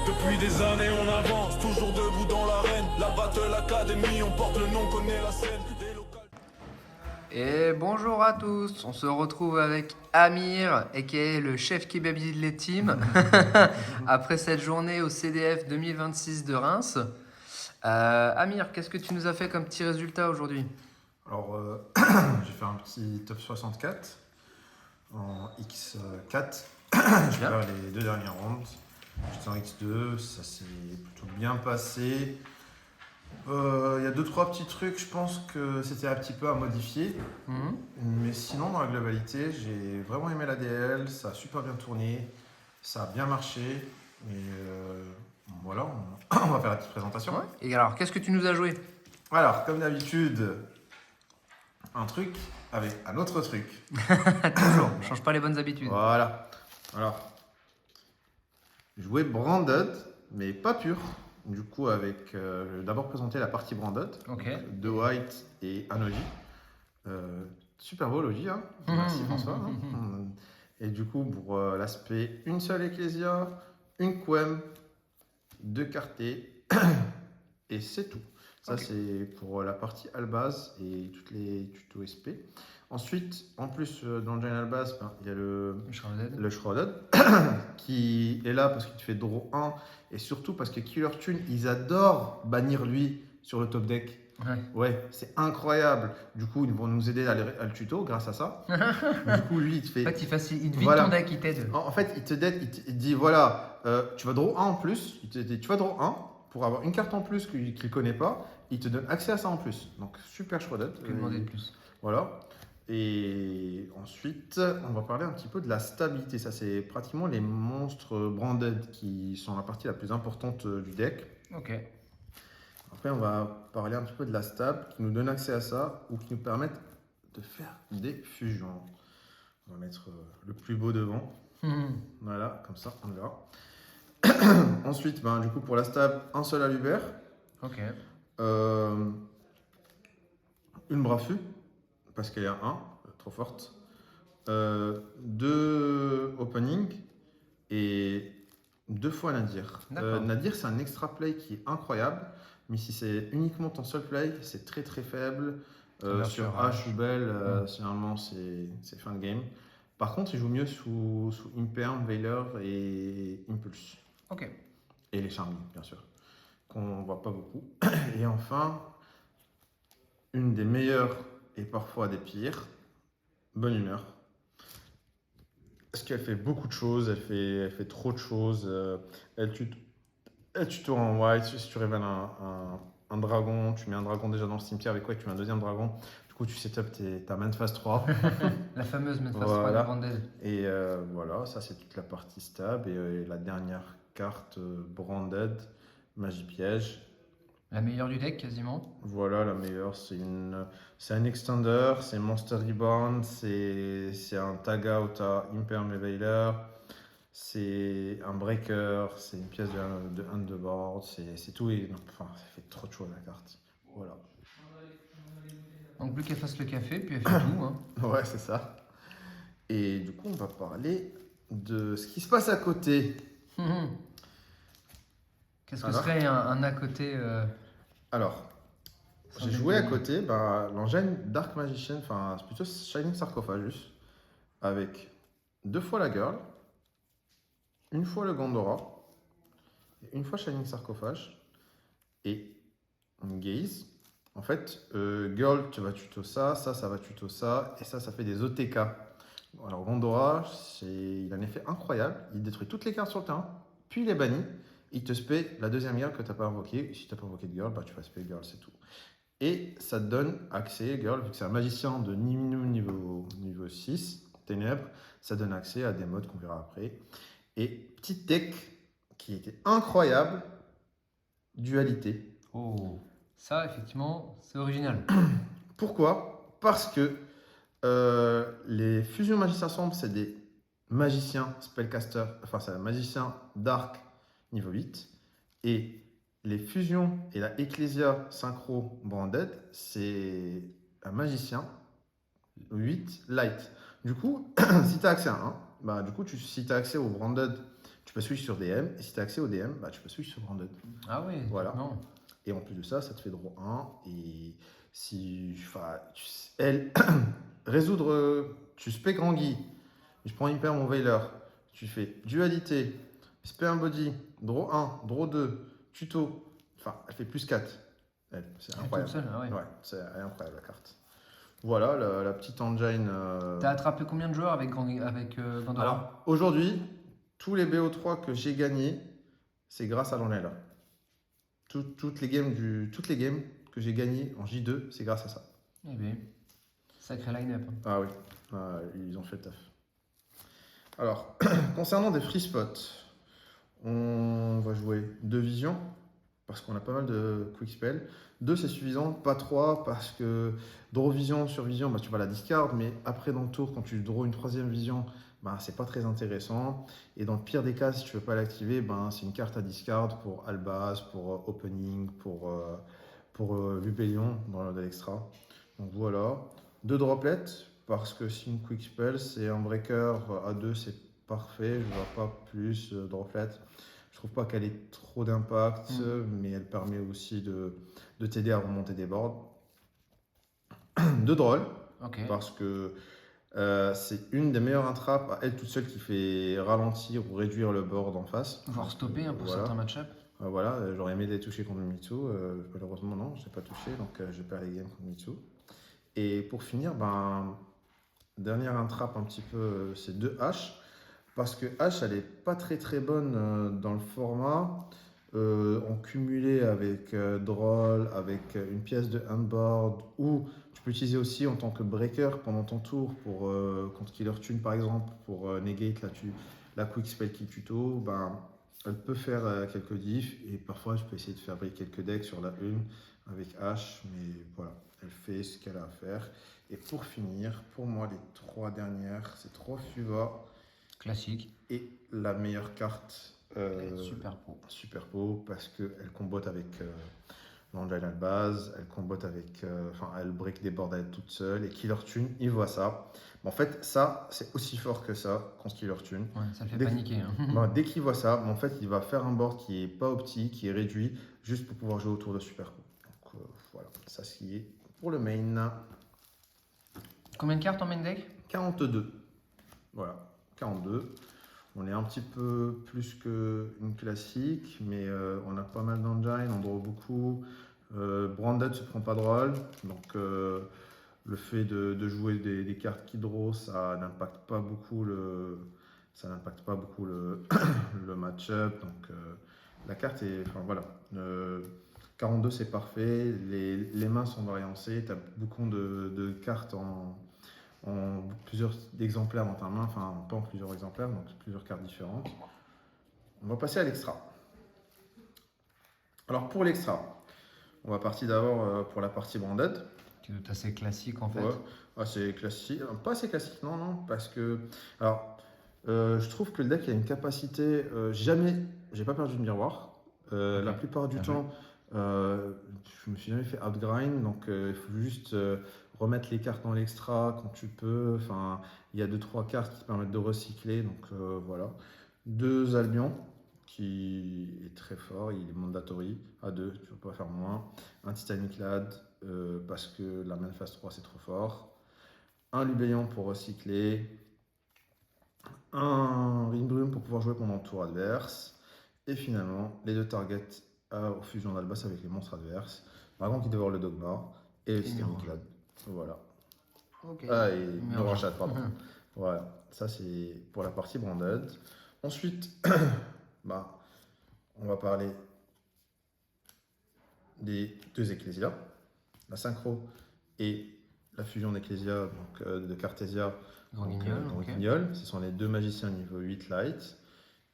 Depuis des années on avance, toujours debout dans l'arène. La Battle Academy, on porte le nom, connaît la scène. Des locales... Et bonjour à tous, on se retrouve avec Amir, aka le chef kebabi de les teams, après cette journée au CDF 2026 de Reims. Amir, qu'est-ce que tu nous as fait comme petit résultat aujourd'hui? Alors, j'ai fait un petit top 64 en X4. J'ai Bien. fait les deux dernières rounds. J'étais en X2, ça s'est plutôt bien passé. Il y a 2-3 petits trucs, je pense que c'était un petit peu à modifier. Mhm. Mais sinon, dans la globalité, j'ai vraiment aimé l'ADL, ça a super bien tourné, ça a bien marché. Et voilà, on va faire la petite présentation. Ouais. Et alors, qu'est-ce que tu nous as joué? Alors, comme d'habitude, un truc avec un autre truc. Toujours, on change pas les bonnes habitudes. Voilà. Alors, jouer Branded, mais pas pur. Du coup, avec. Je vais d'abord présenter la partie Branded. Ok. Donc, De White et Anoji. Super beau logis, hein. Merci François. Hein. Et du coup, pour l'aspect, une seule Ecclesia, une Quem, 2 cartés, et c'est tout. Ça, Ok. c'est pour la partie Albaz et toutes les tutos SP. Ensuite, en plus, dans le Giant Albaz, il y a le Shrouded qui est là parce qu'il te fait draw 1 et surtout parce que Killer Tune, ils adorent bannir lui sur le top deck. Ouais. Ouais, c'est incroyable. Du coup, ils vont nous aider à le tuto grâce à ça. Du coup, lui, il te En fait. fait, il te vide Voilà. ton deck, il t'aide. En fait, il te dit voilà, tu vas draw 1 en plus. Il te dit, tu vas draw 1 pour avoir une carte en plus qu'il ne connaît pas. Il te donne accès à ça en plus. Donc, super Shrouded. Que demander de plus? Voilà. Et ensuite, on va parler un petit peu de la stabilité. Ça, c'est pratiquement les monstres branded qui sont la partie la plus importante du deck. Ok. Après, on va parler un petit peu de la stab qui nous donne accès à ça ou qui nous permettent de faire des fusions. On va mettre le plus beau devant. Mhm. Voilà, comme ça, on verra. Ensuite, du coup, pour la stab, un seul Alubert. Ok. Une Brafu, parce qu'elle est à 1, trop forte. 2 opening et 2 fois Nadir. D'accord. Nadir, c'est un extra play qui est incroyable, mais si c'est uniquement ton seul play, c'est très très faible. Bien Sur sûr, H ou Bell, Mm. généralement c'est fin de game. Par contre, il joue mieux sous Imperm, Veiler et Impulse. Ok. Et les Charming, bien sûr, qu'on voit pas beaucoup. Et enfin, une des meilleures et parfois des pires, Bonne Humeur. Parce qu'elle fait beaucoup de choses, elle fait trop de choses. Elle tuto en white, si tu révèles un dragon, tu mets un dragon déjà dans le cimetière, avec quoi tu mets un deuxième dragon. Du coup, tu setup ta main phase 3. La fameuse main phase 3 Voilà. de Branded. Et voilà, ça c'est toute la partie stab. Et la dernière carte Branded, Magie Piège. La meilleure du deck, quasiment. Voilà, la meilleure, c'est un extender, c'est Monster Reborn, c'est un tag out à Imperm et Veiler, c'est un breaker, c'est une pièce de hand de board, c'est tout. Et, enfin, ça fait trop de choses la carte. Voilà. Donc plus qu'elle fasse le café, puis elle fait tout. Hein. Ouais, c'est ça. Et du coup, on va parler de ce qui se passe à côté. Qu'est-ce que Alors serait un à côté Alors, sans j'ai joué à déconner côté l'engine Dark Magician, enfin, c'est plutôt Shining Sarcophagus, avec 2 fois la girl, une fois le Gondora, et une fois Shining Sarcophage, et une gaze. En fait, girl, tu vas tuto ça, ça va tuto ça, et ça fait des OTK. Alors, Gondora, il a un effet incroyable, il détruit toutes les cartes sur le terrain, puis il les bannit, il te spé la deuxième girl que tu n'as pas invoquée, et si tu n'as pas invoqué de girl, tu vas spé girl, c'est tout. Et ça te donne accès, girl, vu que c'est un magicien de niveau 6, ténèbres, ça donne accès à des modes qu'on verra après. Et petit deck qui était incroyable, dualité. Oh, ça effectivement, c'est original. Pourquoi? Parce que les fusions magiciens sombres, c'est des magiciens spellcaster, enfin c'est un magicien dark niveau 8. Et les fusions et la Ecclesia Synchro Branded, c'est un magicien 8 light. Du coup, si tu as accès à un, du coup, si tu as accès au Branded, tu peux switch sur DM, et si tu as accès au DM, bah, tu peux switch sur Branded. Ah oui, Voilà. non. Et en plus de ça, ça te fait draw 1. Et si. Enfin, elle. Résoudre. Tu spec Rangy. Je prends Hyper mon Veiler. Tu fais dualité. Spec un body. Draw 1. Draw 2. Tuto. Enfin, elle fait plus 4. C'est incroyable. Toute seule, ah ouais. Ouais, c'est incroyable la carte. Voilà la petite engine. T'as attrapé combien de joueurs avec Gandora? Alors, aujourd'hui, tous les BO3 que j'ai gagnés, c'est grâce à l'engine là. Toutes les games que j'ai gagnées en J2, c'est grâce à ça. Eh bien, sacré line-up. Ah oui, ils ont fait le taf. Alors, concernant des free spots, on va jouer 2 visions, parce qu'on a pas mal de quick spell. 2 c'est suffisant, pas 3, parce que draw vision sur vision, bah, tu vas la discard, mais après dans le tour, quand tu draw une 3e vision, bah, c'est pas très intéressant. Et dans le pire des cas, si tu veux pas l'activer, bah, c'est une carte à discard pour Albaz, pour Opening, pour Vupélion dans le deck extra. Donc voilà. 2 droplets, parce que si une quick spell, c'est un breaker à 2, c'est parfait. Je vois pas plus droplet. Je trouve pas qu'elle ait trop d'impact, mais elle permet aussi de t'aider à remonter des boards. 2 drôles, parce que c'est une des meilleures intrappes à elle toute seule qui fait ralentir ou réduire le board en face. Voire stopper pour voilà. certains match-up. Voilà, j'aurais aimé les toucher contre Mitsu. Malheureusement, non, je n'ai pas touché, donc je perds les games contre Mitsu. Et pour finir, dernière intrappe un petit peu, c'est 2 H. Parce que H, elle n'est pas très bonne dans le format. En cumulé avec Droll, avec une pièce de handboard, ou tu peux utiliser aussi en tant que breaker pendant ton tour pour contre Killer Tune par exemple, pour negate la quick spell kill tuto. Elle peut faire quelques diffs et parfois je peux essayer de fabriquer quelques decks sur la une avec H, mais voilà, elle fait ce qu'elle a à faire. Et pour finir, pour moi les 3 dernières, c'est 3 Fuva. Classique. Et la meilleure carte Super Pot parce qu'elle combote avec l'engine à base, elle combote avec. Elle break des boards à elle toute seule et Killer Tune, il voit ça. Mais en fait, ça, c'est aussi fort que ça contre Killer Tune. Ouais, ça le fait paniquer. Dès qu'il voit ça, en fait, il va faire un board qui est pas optique, qui est réduit, juste pour pouvoir jouer autour de Super Pot. Donc voilà, ça c'est pour le main. Combien de cartes en main deck? 42. Voilà. 42. On est un petit peu plus qu'une classique, mais on a pas mal d'engine, on draw beaucoup. Branded se prend pas de rôle, donc le fait de jouer des cartes qui draw, ça n'impacte pas beaucoup le match-up. Donc la carte est, enfin voilà, 42 c'est parfait. Les mains sont variancées, tu as beaucoup de cartes en plusieurs exemplaires dans ta main, enfin pas en plusieurs exemplaires, donc plusieurs cartes différentes. On va passer à l'extra. Alors pour l'extra, on va partir d'abord pour la partie branded. Qui est assez classique en fait. Ouais, assez classique, pas assez classique, non, parce que alors je trouve que le deck a une capacité, j'ai pas perdu de miroir. La plupart du temps, je me suis jamais fait outgrind, donc il faut juste remettre les cartes dans l'extra quand tu peux. Enfin, il y a 2-3 cartes qui permettent de recycler, donc voilà. 2 Albion qui est très fort, il est mandatory à 2, tu ne peux pas faire moins. Un Titanic Lad parce que la main phase 3 c'est trop fort. Un Lubéon pour recycler. Un Ringbloom pour pouvoir jouer pendant le tour adverse. Et finalement, les 2 targets aux fusions d'Albas avec les monstres adverses. Dragon qui dévore le Dogma et le Titanic Lad. Voilà. Ok. Et le Rachat, pardon. Voilà, ça c'est pour la partie branded. Ensuite, on va parler des 2 Ecclesia, la synchro et la fusion d'Ecclesia, donc de Cartesia, Guignol. Ce sont les 2 magiciens niveau 8 light.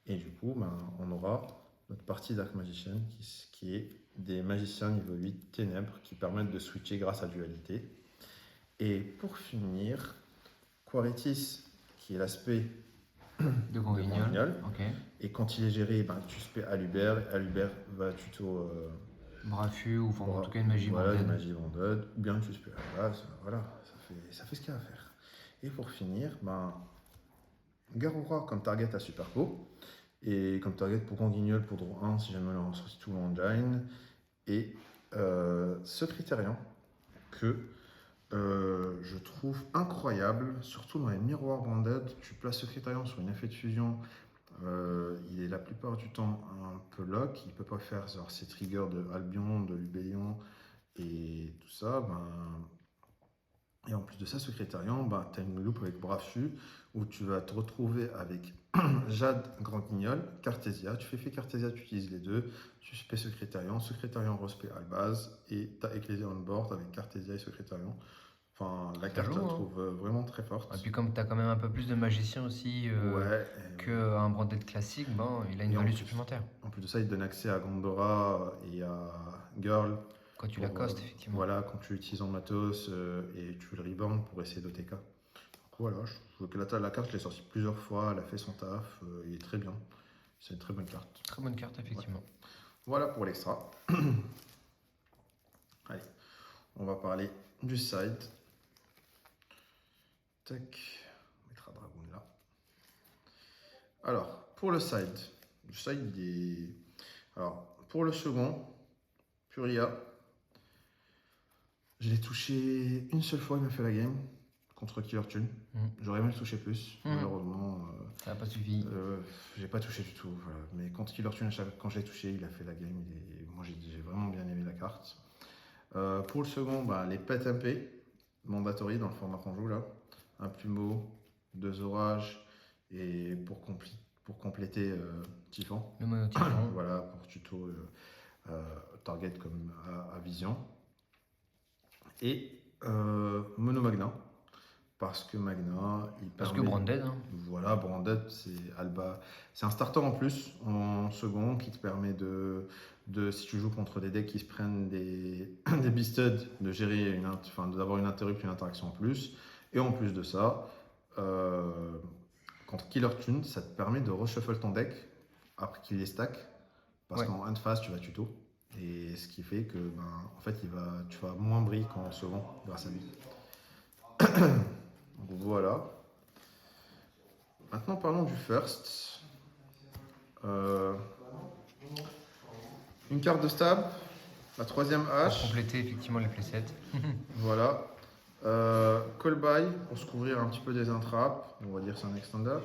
Et du coup, on aura notre partie Dark Magician qui est des magiciens niveau 8 ténèbres qui permettent de switcher grâce à dualité. Et pour finir, Quaritis, qui est l'aspect de Guignol. Et quand il est géré, tu spé Alubert, et Alubert va tuto Brafu ou en tout cas une magie voilà, une magie banded, ou bien tu spé à la base, voilà, ça fait ce qu'il y a à faire. Et pour finir, Garura comme target à Superco, Et comme target pour Grand Guignol pour draw 1 si jamais on ressortit tout l'engine. Et ce critérium que je trouve incroyable, surtout dans les miroirs branded, tu places ce critérium sur une effet de fusion, il est la plupart du temps un peu lock, il peut pas faire genre ces triggers de Albion, de Lubellion et tout ça. Et en plus de ça, ce critérium, tu as une loupe avec Braffu où tu vas te retrouver avec Jade, Grand Guignol, Cartesia. Tu fais Cartesia, tu utilises les deux. Tu fais ce critérium respect Albaz et tu as Ecclesia on board avec Cartesia et ce critérium. Enfin, la carte, je la trouve vraiment très forte. Et puis comme tu as quand même un peu plus de magicien aussi qu'un branded classique, il a une value supplémentaire. En plus de ça, il te donne accès à Gondora et à Girl. Quand tu la costes, effectivement. Voilà, quand tu l'utilises en matos et tu le rebound pour essayer d'OTK. Donc voilà, je trouve que la carte, je l'ai sortie plusieurs fois, elle a fait son taf, il est très bien. C'est une très bonne carte. Très bonne carte, effectivement. Ouais. Voilà pour l'extra. Allez, on va parler du side. Tac, on mettra Dragoon là. Alors, pour le side, il est... Alors, pour le second, Furia, je l'ai touché une seule fois, il m'a fait la game contre Killer Tune. J'aurais aimé le toucher plus, malheureusement. Ça n'a pas suffi. J'ai pas touché du tout, voilà. Mais contre Killer Tune, quand je l'ai touché, il a fait la game. Moi, j'ai vraiment bien aimé la carte. Pour le second, les pets MP, mandatory dans le format qu'on joue là. Un plumeau, 2 orages et pour compléter Typhon. Le mono Typhon. Voilà, pour tuto target comme à vision. Et mono Magna, parce que Magna, parce que Branded. Voilà, Branded, c'est Alba. C'est un starter en plus, en second, qui te permet si tu joues contre des decks qui se prennent des Beasted, de gérer d'avoir une interrupt, une interaction en plus. Et en plus de ça, contre Killer Tune, ça te permet de reshuffle ton deck après qu'il est stack. Parce qu'en hand phase, tu vas tuto. Et ce qui fait que en fait, tu vas moins briller qu'en second grâce à lui. Donc voilà. Maintenant, parlons du first. Une carte de stab, la 3e hache. Pour compléter effectivement les playsets. Voilà. Call by pour se couvrir un petit peu des intraps, on va dire c'est un extender.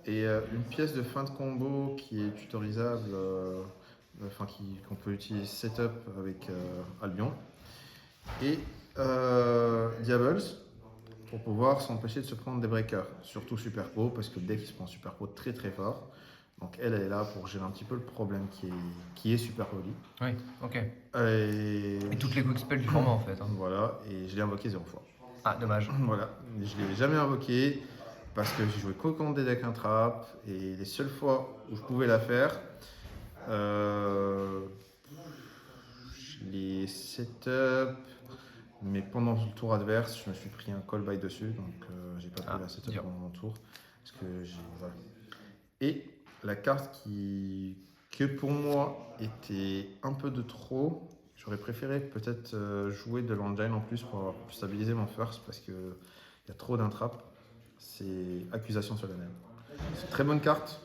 Et une pièce de fin de combo qui est tutorisable, qu'on peut utiliser setup avec Albion. Et Diables pour pouvoir s'empêcher de se prendre des breakers, surtout Super Pro, parce que le deck il se prend Super Pro très très fort. Donc elle est là pour gérer un petit peu le problème qui est Super Poli. Oui, ok. Et toutes les quick spells du format en fait. Voilà, et je l'ai invoqué 0 fois. Ah, dommage. Voilà, je ne l'ai jamais invoqué parce que j'ai joué qu'au contre des decks intrap et les seules fois où je pouvais la faire, je l'ai setup, mais pendant le tour adverse, je me suis pris un call by dessus, donc j'ai pas pu la setup pendant mon tour. Parce que voilà. Et la carte que pour moi était un peu de trop, j'aurais préféré peut-être jouer de l'engine en plus pour stabiliser mon first parce qu'il y a trop d'intrap. C'est Accusation solennelle. C'est une très bonne carte,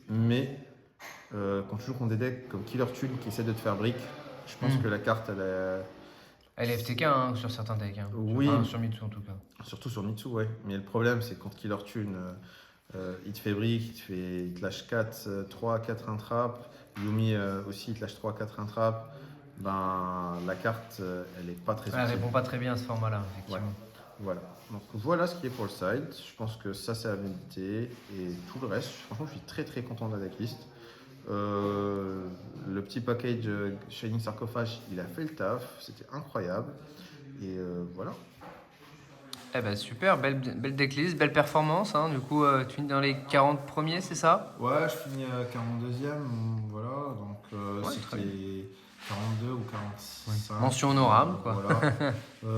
mais quand tu joues contre des decks comme Killer Tune qui essaie de te faire brick, je pense que la carte elle est FTK sur certains decks. Oui. Sur Mitsu en tout cas. Surtout sur Mitsu, ouais. Mais le problème, c'est contre Killer Tune, il te fait brick, il te lâche 4, 3, 4 intrap. Yumi aussi, il te lâche 3, 4 intrap. La carte, elle est pas très Elle répond pas très bien à ce format-là, effectivement. Ouais. Voilà. Donc voilà ce qui est pour le side. Je pense que ça, c'est à méditer. Et tout le reste, franchement, je suis très très content de la decklist. Le petit package Shining Sarcophage, il a fait le taf. C'était incroyable. Et voilà. Eh ben super, belle decklist, belle performance. Du coup, tu finis dans les 40 premiers, c'est ça? Ouais, je finis à 42e. Voilà. Donc c'était 42 ou 45. Mention honorable, quoi. Voilà.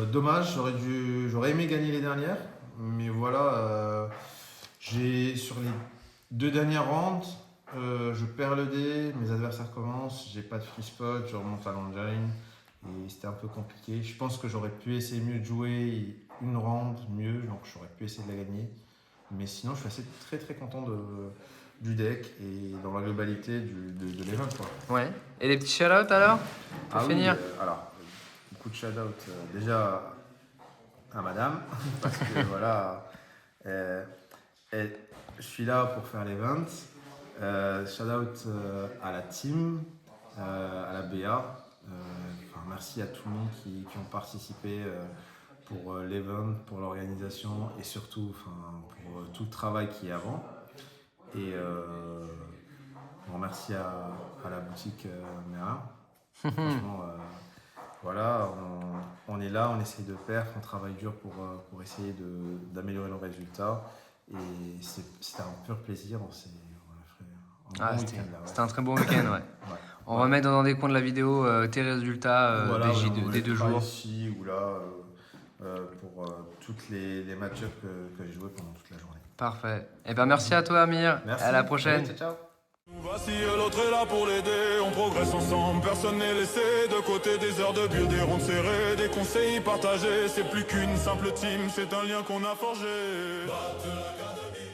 Dommage, j'aurais aimé gagner les dernières. Mais voilà, sur les 2 dernières rounds, je perds le dé, mes adversaires commencent, j'ai pas de free spot, je remonte à l'engine et c'était un peu compliqué. Je pense que j'aurais pu essayer mieux de jouer une round mieux, donc j'aurais pu essayer de la gagner. Mais sinon, je suis assez très très content du deck et dans la globalité de l'event, quoi. Ouais. Et les petits shout-outs alors? Pour Ah finir? oui, alors, beaucoup de shout-out déjà à madame, parce que voilà, je suis là pour faire l'event. Shout-out à la team, à la BA. Merci à tout le monde qui ont participé pour l'event, pour l'organisation et surtout pour tout le travail qui est avant. Et merci à la boutique Mera. Franchement, voilà, on est là, on essaye de faire, on travaille dur pour essayer d'améliorer nos résultats. Et c'était un pur plaisir. On a fait un bon week-end là. C'était un très bon week-end, ouais. Ouais. On va mettre dans des coins de la vidéo tes résultats Voilà, des 2 jours. Ici ou là pour toutes les match-ups que j'ai joués pendant toute la journée. Parfait. Et ben merci à toi Amir. Merci. À la prochaine. Allez, ciao. Voici l'autre est là pour l'aider, on progresse ensemble, personne n'est laissé de côté. Des heures de bulle, des rondes serrées, des conseils partagés. C'est plus qu'une simple team, c'est un lien qu'on a forgé. Battle Academy.